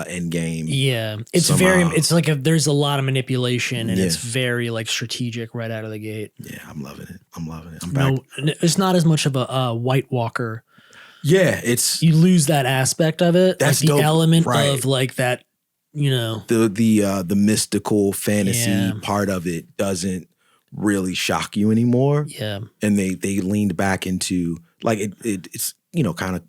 end game. Yeah, it's somehow. It's like there's a lot of manipulation and it's very like strategic right out of the gate. Yeah, I'm loving it. I'm back. No, it's not as much of a White Walker. Yeah, you lose that aspect of it. That's like the dope. Element of like that, the mystical fantasy part of it doesn't really shock you anymore. Yeah. And they leaned back into like it's kind of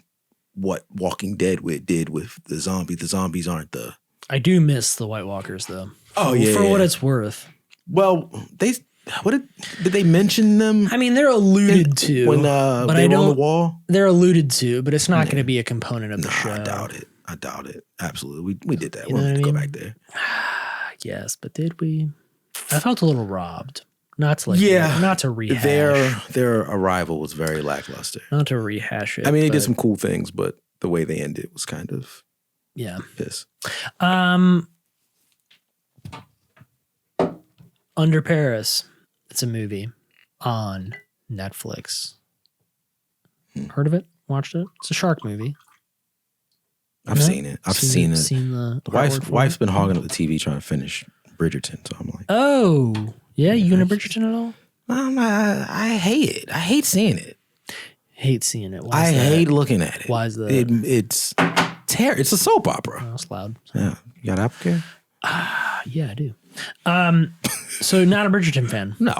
what Walking Dead did with the zombie. The zombies aren't the. I do miss the White Walkers though. For what it's worth. Well, did they mention them? I mean, they're alluded to when but they were on the wall. They're alluded to, but it's not going to be a component of the show. I doubt it. Absolutely, we did that. We're going to go back there. Yes, but did we? I felt a little robbed. Not to rehash. Their arrival was very lackluster. Not to rehash it. I mean, they did some cool things, but the way they ended was kind of piss. Under Paris, it's a movie on Netflix. Heard of it? Watched it? It's a shark movie. I've seen it. I've seen it. Seen the wife's been hogging up the TV trying to finish Bridgerton, so I'm like, oh. Yeah, you into Bridgerton at all? I hate it. I hate seeing it. Hate seeing it. I hate looking at it. Why is that? It's terrible. It's a soap opera. Oh, that's loud. Yeah. You got Apple Care? Yeah, I do. So not a Bridgerton fan. No.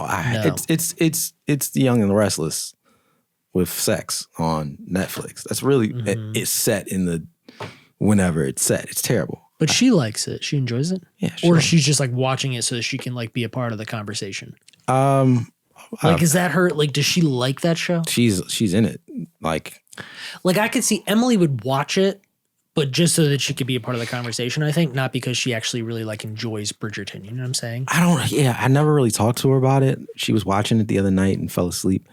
It's The Young and the Restless with sex on Netflix. That's really it's set in the whenever it's set. It's terrible. But she likes it. She enjoys it. Yeah. Or she's just like watching it so that she can like be a part of the conversation. Like, is that her? Like, does she like that show? She's in it. Like I could see Emily would watch it, but just so that she could be a part of the conversation, I think, not because she actually really like enjoys Bridgerton. You know what I'm saying? I never really talked to her about it. She was watching it the other night and fell asleep.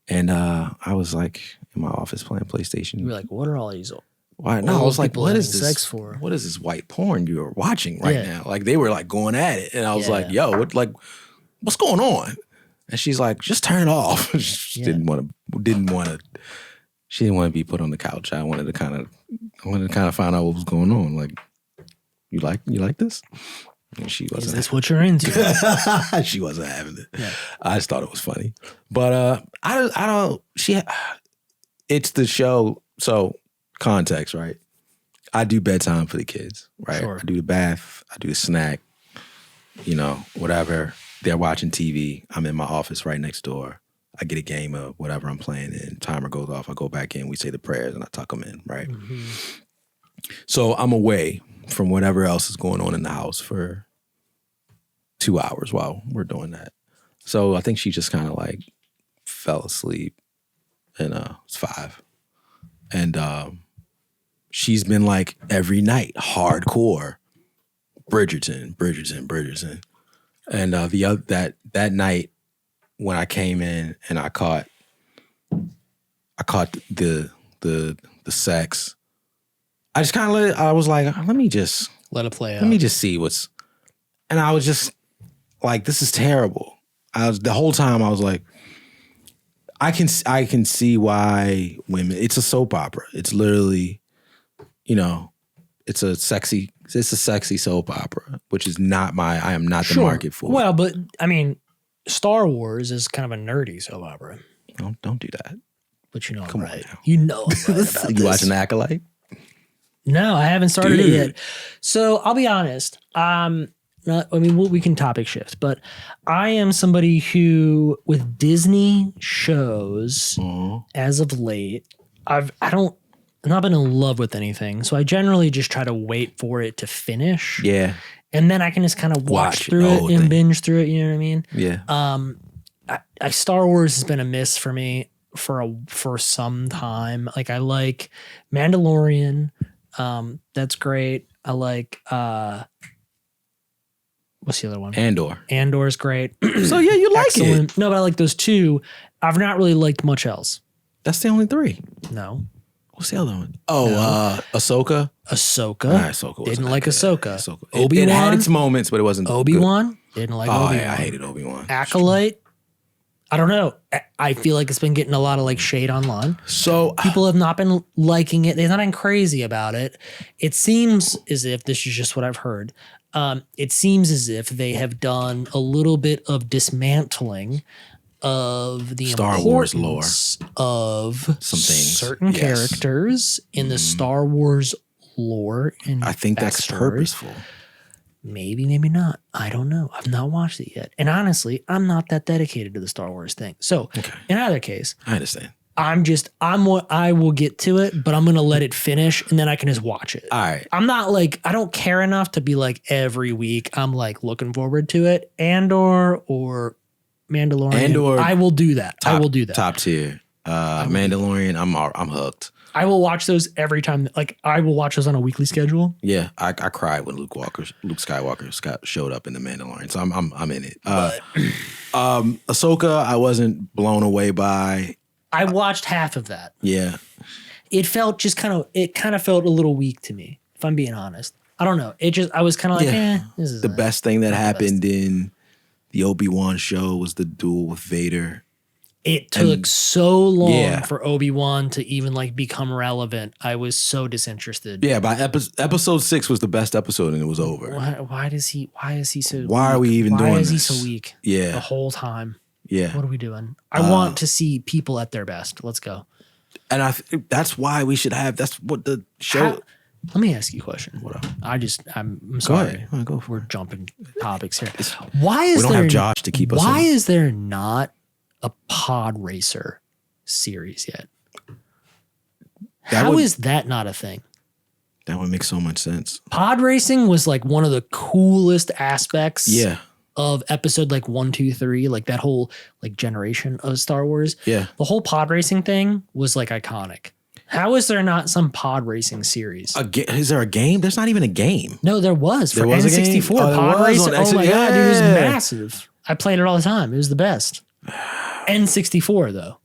And I was like in my office playing PlayStation. You were like, what are all these? Why? No, I was like, what is this? Sex for? What is this white porn you're watching right now? Like they were like going at it. And I was like, yo, what's going on? And she's like, just turn it off. She didn't want to She didn't want to be put on the couch. I wanted to kind of find out what was going on. Like, you like this? And she wasn't. Is this what you're into? She wasn't having it. Yeah. I just thought it was funny. But I don't. It's the show. So context, right? I do bedtime for the kids, right? Sure. I do the bath. I do the snack. Whatever. They're watching TV. I'm in my office right next door. I get a game of whatever I'm playing in. Timer goes off. I go back in. We say the prayers and I tuck them in, right? Mm-hmm. So I'm away from whatever else is going on in the house for 2 hours while we're doing that. So I think she just kind of like fell asleep, and it's 5. And she's been like every night, hardcore, Bridgerton. And that night when I came in and I caught the sex, I just kind of I was like, let me just let it play out. Let me just see what's, and I was just like, this is terrible. The whole time I was like, I can see why women. It's a soap opera. It's literally, it's a sexy soap opera, which is not I am not the market for. Well, but I mean, Star Wars is kind of a nerdy soap opera. Don't do that. But I'm Come right. On now. You know I'm right about You this. watching Acolyte? No, I haven't started it yet. So I'll be honest. We can topic shift, but I am somebody who, with Disney shows, as of late, I've not been in love with anything. So I generally just try to wait for it to finish. Yeah. And then I can just kind of watch through it and binge through it. You know what I mean? Yeah. Star Wars has been a miss for me for some time. Like, I like Mandalorian. That's great. I like what's the other one? Andor's great. So yeah, you like it. No, but I like those two. I've not really liked much else. That's the only 3. No. What's the other one? Ahsoka. Ahsoka. Didn't like Ahsoka. Obi-Wan. It had its moments, but it wasn't Obi-Wan. Didn't like Obi-Wan. I hated Obi-Wan. Acolyte. I don't know. I feel like it's been getting a lot of like shade online. So people have not been liking it. They've not been crazy about it. It seems as if, this is just what I've heard, it seems as if they have done a little bit of dismantling of the Star Wars lore of some things, certain characters in the Star Wars lore. And I think that's purposeful. Maybe, maybe not. I don't know. I've not watched it yet. And honestly, I'm not that dedicated to the Star Wars thing. So in either case, I understand. I will get to it, but I'm going to let it finish and then I can just watch it. All right. I'm not like, I don't care enough to be like every week I'm like looking forward to it. Andor or Mandalorian. I will do that. I will do that. Top tier. Mandalorian, I'm hooked. I will watch those every time. Like, I will watch those on a weekly schedule. Yeah, I cried when Luke Skywalker showed up in the Mandalorian, so I'm in it. Ahsoka, I wasn't blown away by. I watched half of that. Yeah, it felt just kind of felt a little weak to me, if I'm being honest. I don't know. I was kind of like, this is the best thing that happened in the Obi-Wan show was the duel with Vader. It took so long for Obi-Wan to even like become relevant. I was so disinterested. Yeah, by episode 6 was the best episode and it was over. Why is he so Why weak? are we even doing this? Why is he so weak? Yeah. The whole time. Yeah. What are we doing? I want to see people at their best. Let's go. And that's why we should have, that's what the show. Let me ask you a question. What up? I'm sorry. Go for it. We're jumping topics here. Why is we don't have Josh to keep us Why in. is there not a pod racer series yet? How is that not a thing? That would make so much sense. Pod racing was like one of the coolest aspects of episode like 1, 2, 3, like that whole like generation of Star Wars. Yeah. The whole pod racing thing was like iconic. How is there not some pod racing series? Is there a game? There's not even a game. No, there was. For there was N64. Pod racing. Oh my God, dude, it was massive. I played it all the time. It was the best. N64 though.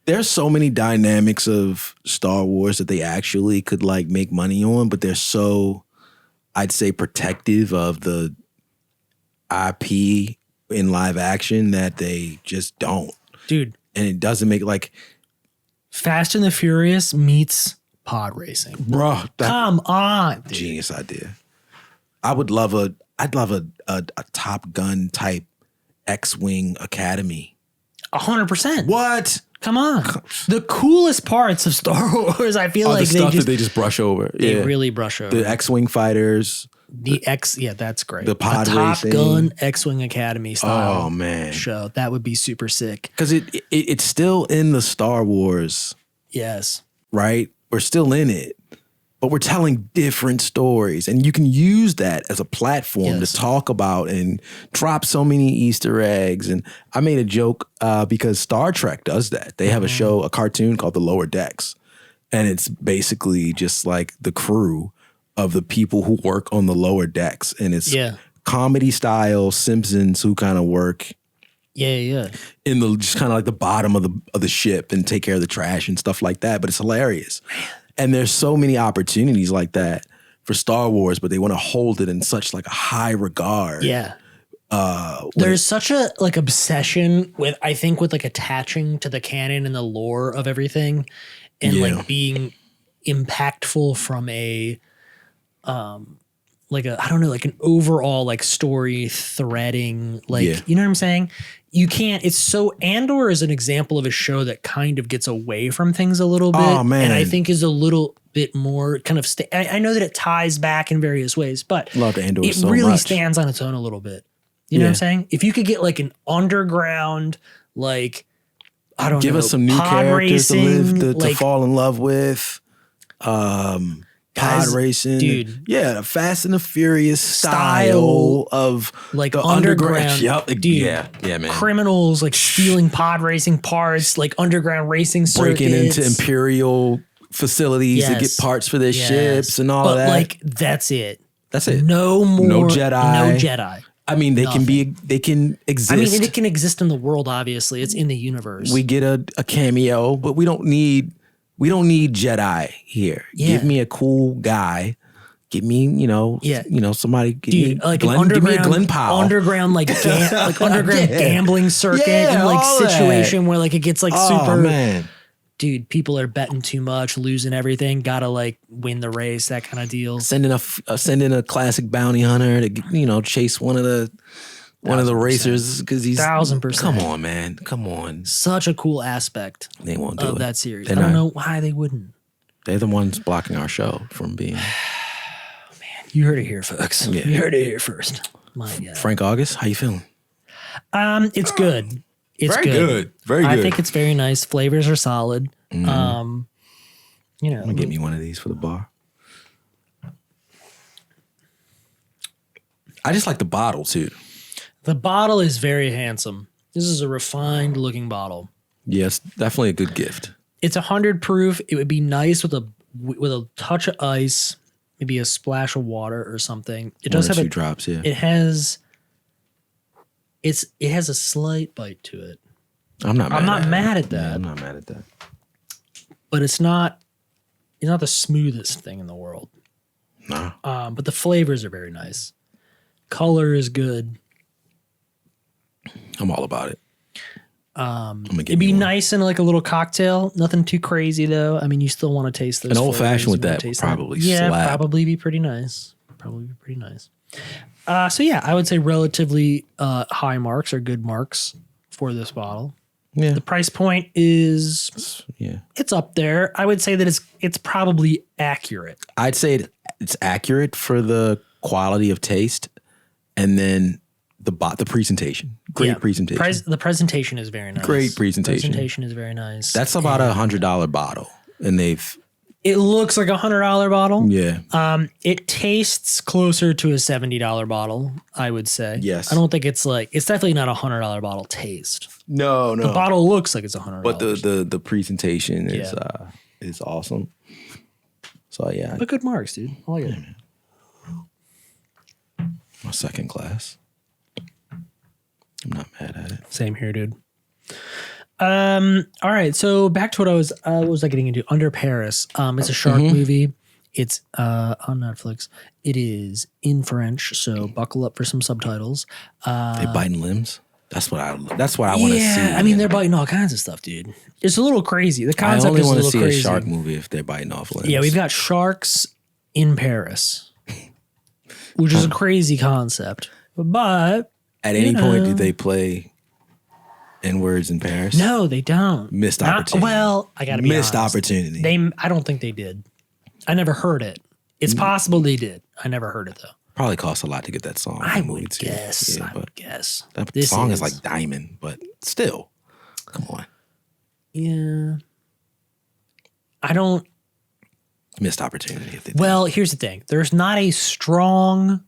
There's so many dynamics of Star Wars that they actually could like make money on, but they're so, I'd say, protective of the IP in live action that they just don't. Dude. And it doesn't make like Fast and the Furious meets pod racing. Bro, Come on, dude. genius idea. I'd love a Top Gun type X-Wing Academy. 100%. What? Come on. The coolest parts of Star Wars, I feel like the stuff that they just brush over. They really brush over. The X-Wing fighters. That's great. The pod Top racing. Gun X-Wing Academy style man. show. That would be super sick. Because it's still in the Star Wars, Yes. right? We're still in it, but we're telling different stories. And you can use that as a platform to talk about and drop so many Easter eggs. And I made a joke because Star Trek does that. They have a cartoon called The Lower Decks. And it's basically just like the crew of the people who work on the lower decks. And it's comedy style Simpsons who kind of work in the just kind of like the bottom of the ship and take care of the trash and stuff like that. But it's hilarious. And there's so many opportunities like that for Star Wars, but they want to hold it in such like a high regard. Yeah. There's such a like obsession with like attaching to the canon and the lore of everything and like being impactful from a like an overall like story threading, like, you know what I'm saying? You can't, it's so, Andor is an example of a show that kind of gets away from things a little bit. Oh, man. And I think is a little bit more kind of, I know that it ties back in various ways, but love Andor it so really much. stands on its own a little bit. You know what I'm saying? If you could get like an underground, like, I don't know. Give us some new characters to fall in love with. Pod racing, dude. Yeah, Fast and the Furious style of like the underground. Yep, dude. Yeah, man. Criminals like stealing pod racing parts, like underground racing circuits. Breaking into Imperial facilities to get parts for their ships and all of that. But like, that's it. That's it. No more. No Jedi. No Jedi. I mean, they can exist. I mean, it can exist in the world, obviously. It's in the universe. We get a cameo, but we don't need Jedi here. Yeah. Give me a cool guy. Give me, somebody. Dude, like Glenn, an underground, give me a Glenn Powell. Underground, like underground gambling circuit and like situation where like it gets like super. Man. Dude, people are betting too much, losing everything. Gotta like win the race, that kind of deal. Send in a classic bounty hunter to chase one of the racers because he's 1000%. Come on, man. Come on. Such a cool aspect. They won't do of it. that series. I don't know why they wouldn't. They're the ones blocking our show from being. Man, you heard it here, folks. Yeah. You heard it here first. My God. Frank August, how you feeling? It's good. It's very good. Very good. I think it's very nice. Flavors are solid. I'm gonna get me one of these for the bar. I just like the bottle too. The bottle is very handsome. This is a refined looking bottle. Yes, definitely a good gift. It's 100 proof. It would be nice with a touch of ice, maybe a splash of water or something. It does have 2 drops. Yeah, it has a slight bite to it. I'm not mad at that. Yeah, I'm not mad at that. But it's not the smoothest thing in the world. No. But the flavors are very nice. Color is good. I'm all about it. It'd be nice in like a little cocktail. Nothing too crazy though. I mean, you still want to taste those. An old flavors. fashioned with that would probably slap. Probably be pretty nice. So yeah, I would say relatively high marks or good marks for this bottle. Yeah. The price point is it's up there. I would say that it's probably accurate. I'd say it's accurate for the quality of taste, and then the presentation. Great presentation. The presentation is very nice. Great presentation. Presentation is very nice. That's about $100 bottle, and it looks like $100 bottle. Yeah. It tastes closer to a $70 bottle, I would say. Yes. I don't think it's definitely not a $100 bottle taste. No. The bottle looks like it's $100. But the presentation is awesome. So yeah. But good marks, dude. I like it. My second class. I'm not mad at it. Same here, dude. All right, so back to what was I getting into? Under Paris. It's a shark movie. It's on Netflix. It is in French, so buckle up for some subtitles. They biting limbs. That's what I want to see. Yeah, I mean, they're biting all kinds of stuff, dude. It's a little crazy. The I concept only is a want to little see crazy. a shark movie if they're biting off limbs. Yeah, we've got sharks in Paris, which is a crazy concept. But at any point, did they play N-words in Paris? No, they don't. Missed opportunity. Well, I got to be Missed honest. opportunity. I don't think they did. I never heard it. It's possible they did. I never heard it though. Probably costs a lot to get that song. I would guess. That song is like Diamond, but still, come on. Yeah. I don't. Missed opportunity. If they Well, here's the thing. There's not a strong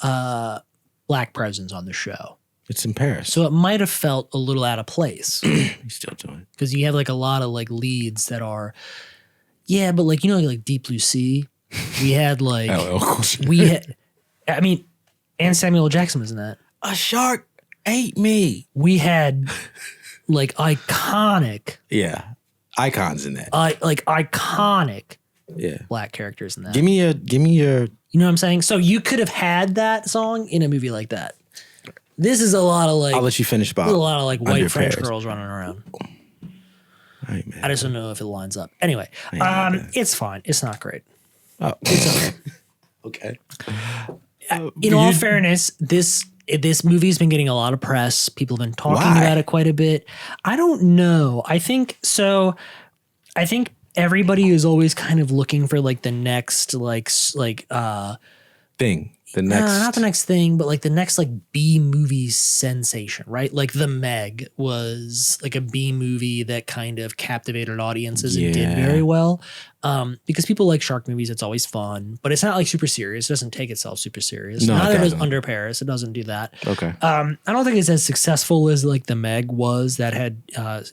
black presence on the show. It's in Paris. So it might have felt a little out of place. He's still doing it. Because you have like a lot of like leads that are, yeah, but like, you know, like Deep Blue Sea. We had like, and Samuel L. Jackson was in that. A shark ate me. We had like iconic. Yeah. Icons in that. Like iconic Yeah. black characters in that. Give me your. You know what I'm saying? So you could have had that song in a movie like that. This is a lot of like. I'll let you finish, Bob. A lot of like white Under French Paris. girls running around. I ain't mad. I just don't know if it lines up. Anyway, it's fine. It's not great. Oh. It's okay. In all fairness, this movie's been getting a lot of press. People have been talking about it quite a bit. I don't know. I think everybody is always kind of looking for like the next Thing. The next. not the next thing, but like the next like B movie sensation, right? Like The Meg was like a B movie that kind of captivated audiences and did very well. Because people like shark movies, it's always fun, but it's not like super serious. It doesn't take itself super serious. No, Neither it does doesn't. Under Paris. It doesn't do that. Okay. I don't think it's as successful as like The Meg was that had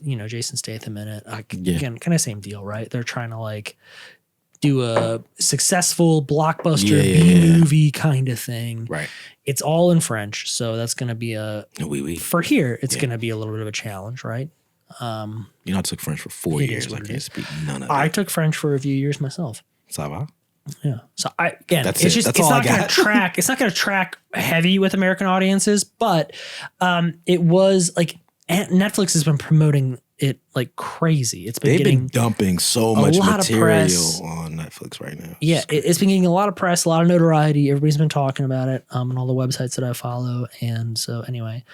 Jason Statham in it. Again, kind of same deal, right? They're trying to like do a successful blockbuster B movie kind of thing. Right. It's all in French, so that's going to be for here. It's going to be a little bit of a challenge, right? I took French for 4 years. I can't speak none of it. I took French for a few years myself. Ça va? Yeah. So it's all not going to track. It's not going to track heavy with American audiences, but it was like Netflix has been promoting it like crazy. They've been dumping so much material press on Netflix right now. Yeah, it's been getting a lot of press, a lot of notoriety. Everybody's been talking about it on all the websites that I follow. And so anyway,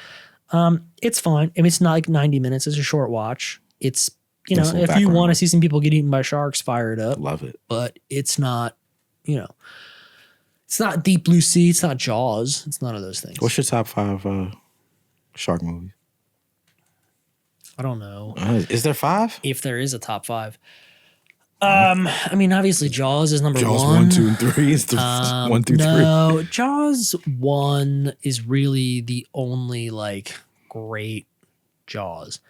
it's fine. I mean, it's not like 90 minutes. It's a short watch. It's, if you want to see some people get eaten by sharks, fire it up. Love it. But it's not, it's not Deep Blue Sea. It's not Jaws. It's none of those things. What's your top 5 shark movies? I don't know. Is there 5? If there is a top 5. I mean, obviously Jaws is number Jaws 1. 1, 2, and 3 is 1 through 3. No, Jaws 1 is really the only like great Jaws.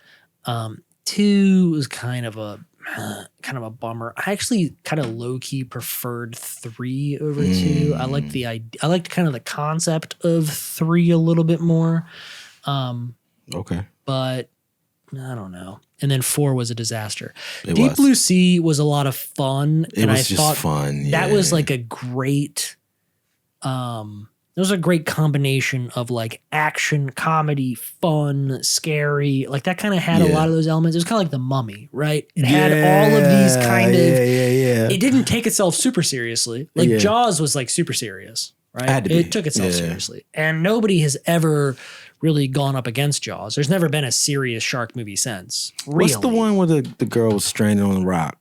2 is kind of a bummer. I actually kind of low key preferred 3 over 2. I like the idea. I liked kind of the concept of 3 a little bit more. Okay, but I don't know. And then 4 was a disaster. Deep Blue Sea was a lot of fun. It was just fun. That was like a great, it was a great combination of like action, comedy, fun, scary. Like that kind of had a lot of those elements. It was kind of like The Mummy, right? It had all of these kind of, it didn't take itself super seriously. Like Jaws was like super serious, right? It took itself seriously. And nobody has ever really gone up against Jaws. There's never been a serious shark movie since. Really. What's the one where the girl was stranded on the rock?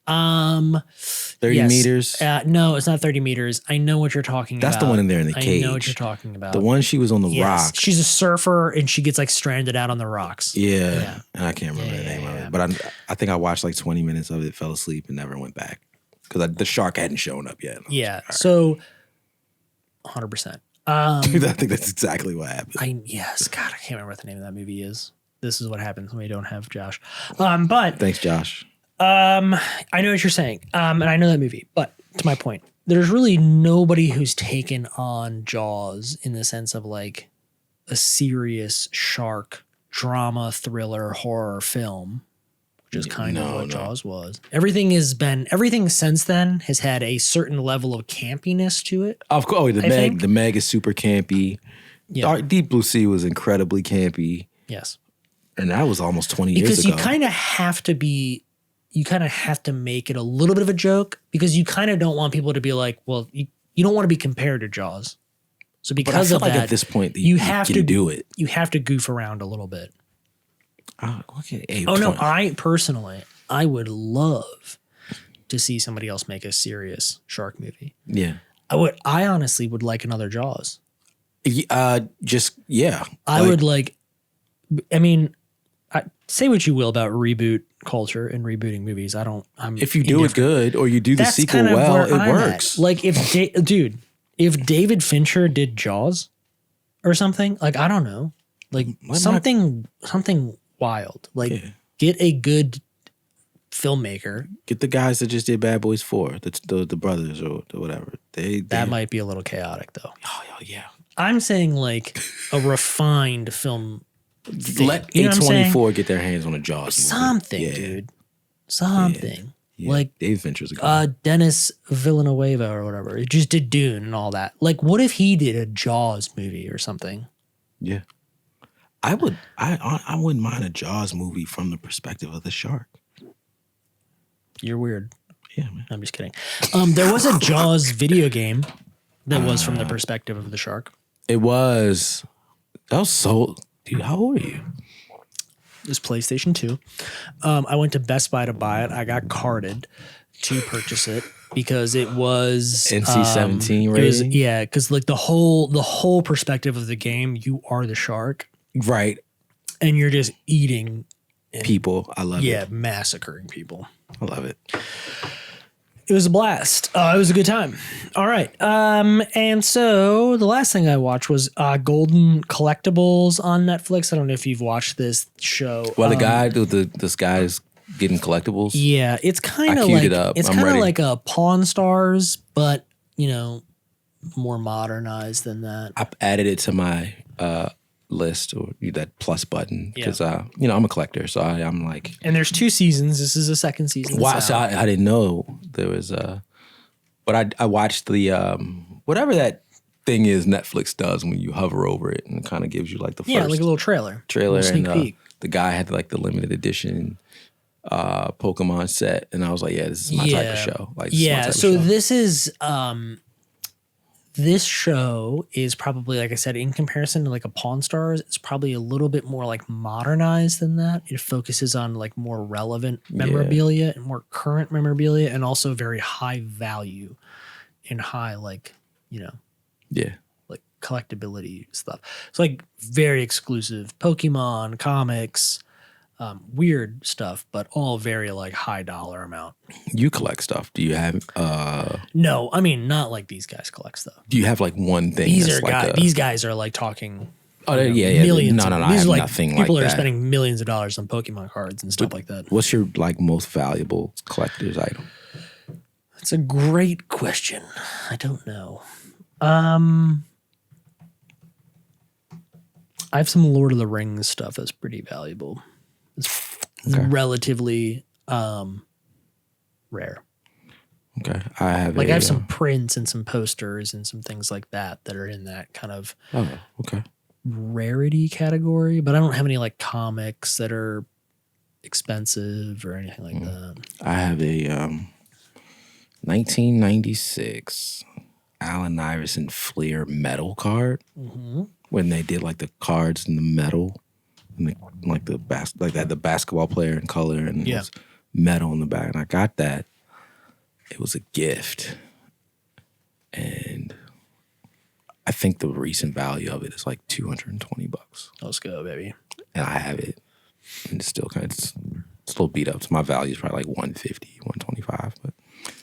30 meters? No, it's not 30 meters. I know what you're talking about. That's the one in there in the cage. I know what you're talking about. The one she was on the rock. She's a surfer and she gets like stranded out on the rocks. Yeah. And I can't remember the name of it. But I think I watched like 20 minutes of it, fell asleep, and never went back. Because the shark hadn't shown up yet. Yeah. So 100%. Dude, I think that's exactly what happened. God, I can't remember what the name of that movie is. This is what happens when we don't have Josh. But thanks, Josh. I know what you're saying. And I know that movie, but to my point, there's really nobody who's taken on Jaws in the sense of like a serious shark drama, thriller, horror film, which is kind of what Jaws was. Everything since then has had a certain level of campiness to it. Of course, the Meg is super campy. Yeah. Deep Blue Sea was incredibly campy. Yes. And that was almost 20 years ago. Because you kind of have to make it a little bit of a joke because you kind of don't want people to be like, well, you don't want to be compared to Jaws. So because of that, at this point, you have to do it. You have to goof around a little bit. Okay. No, I would love to see somebody else make a serious shark movie. Yeah. I honestly would like another Jaws. I mean, say what you will about reboot culture and rebooting movies. If you do it good or you do the sequel well, it works. Like if David Fincher did Jaws or something, like, I don't know, like something wild, like get a good filmmaker. Get the guys that just did Bad Boys 4, the brothers or whatever. That might be a little chaotic though. Oh yeah. I'm saying like a refined film. Let A24 get their hands on a Jaws movie. Something, dude. Something. Yeah. Like David Fincher's a guy. Dennis Villanueva or whatever. It just did Dune and all that. Like, what if he did a Jaws movie or something? Yeah. I wouldn't mind a Jaws movie from the perspective of the shark. You're weird. Yeah, man. I'm just kidding. There was a Jaws video game that was from the perspective of the shark. It was. That was so. Dude, how old are you? It was PlayStation 2. I went to Best Buy to buy it. I got carded to purchase it because it was NC-17 rating. Because like the whole perspective of the game, you are the shark, right? And you're just eating people. I love it. Yeah, massacring people. I love it. It was a blast. It was a good time. All right. And so the last thing I watched was Goldin Collectibles on Netflix. I don't know if you've watched this show. Well, this guy's getting collectibles. Yeah, it's kind of like a Pawn Stars, but more modernized than that. I added it to my list or that plus button because I'm a collector, so I'm like. And there's 2 seasons. This is a second season. Wow, so I didn't know there was but I watched the whatever that thing is Netflix does when you hover over it and it kind of gives you like the first like a little trailer, sneak peek. The guy had like the limited edition Pokemon set, and I was like, this is my type of show. Like, this is. This show is probably, like I said, in comparison to like a Pawn Stars, it's probably a little bit more like modernized than that. It focuses on like more relevant memorabilia and more current memorabilia, and also very high value and high like like collectability stuff. It's like very exclusive Pokemon comics, weird stuff, but all very like high dollar amount. You collect stuff. Do you have No, I mean not like these guys collect stuff. Do you have like one thing? These guys are like talking millions. No, I have like nothing like that. People are spending millions of dollars on Pokemon cards and stuff like that. What's your like most valuable collector's item? That's a great question. I don't know. I have some Lord of the Rings stuff that's pretty valuable. It's relatively rare. Okay. I have some prints and some posters and some things like that are in that kind of rarity category, but I don't have any like comics that are expensive or anything like that. I have a 1996 Allen Iverson Fleer metal card when they did like the cards in the metal. And the basketball player in color and it was metal in the back. And I got that. It was a gift. And I think the recent value of it is like $220. Let's go, baby. And I have it. And it's still it's a little beat up. So my value is probably like $150, $125. But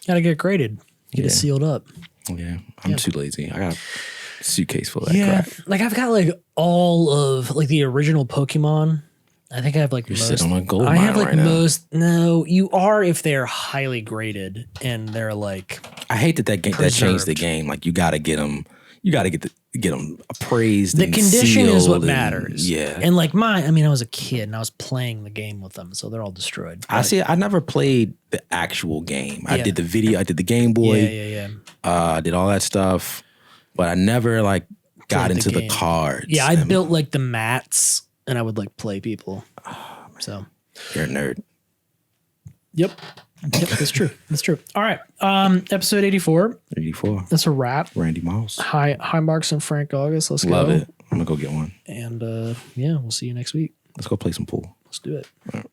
gotta get it graded. Get it sealed up. Yeah. I'm too lazy. I got a suitcase full of that crap. Like I've got like all of like the original Pokemon. I think I have like You're sitting on a gold mine right now. No, you are if they're highly graded and they're like. I hate that changed the game. Like you got to get them. You got to get them appraised. The condition is what matters. Yeah, and like I was a kid and I was playing the game with them, so they're all destroyed. I see. I never played the actual game. I did the video. I did the Game Boy. Yeah. I did all that stuff, but I never like got played into the game. cards. Yeah, I built like the mats and I would like play people. So You're a nerd. Yep, that's true. That's true. All right. Episode 84. 84. That's a wrap. Randy Moss. Hi Marks and Frank August. Let's Love go. it. I'm gonna go get one. And yeah, we'll see you next week. Let's go play some pool. Let's do it. All right.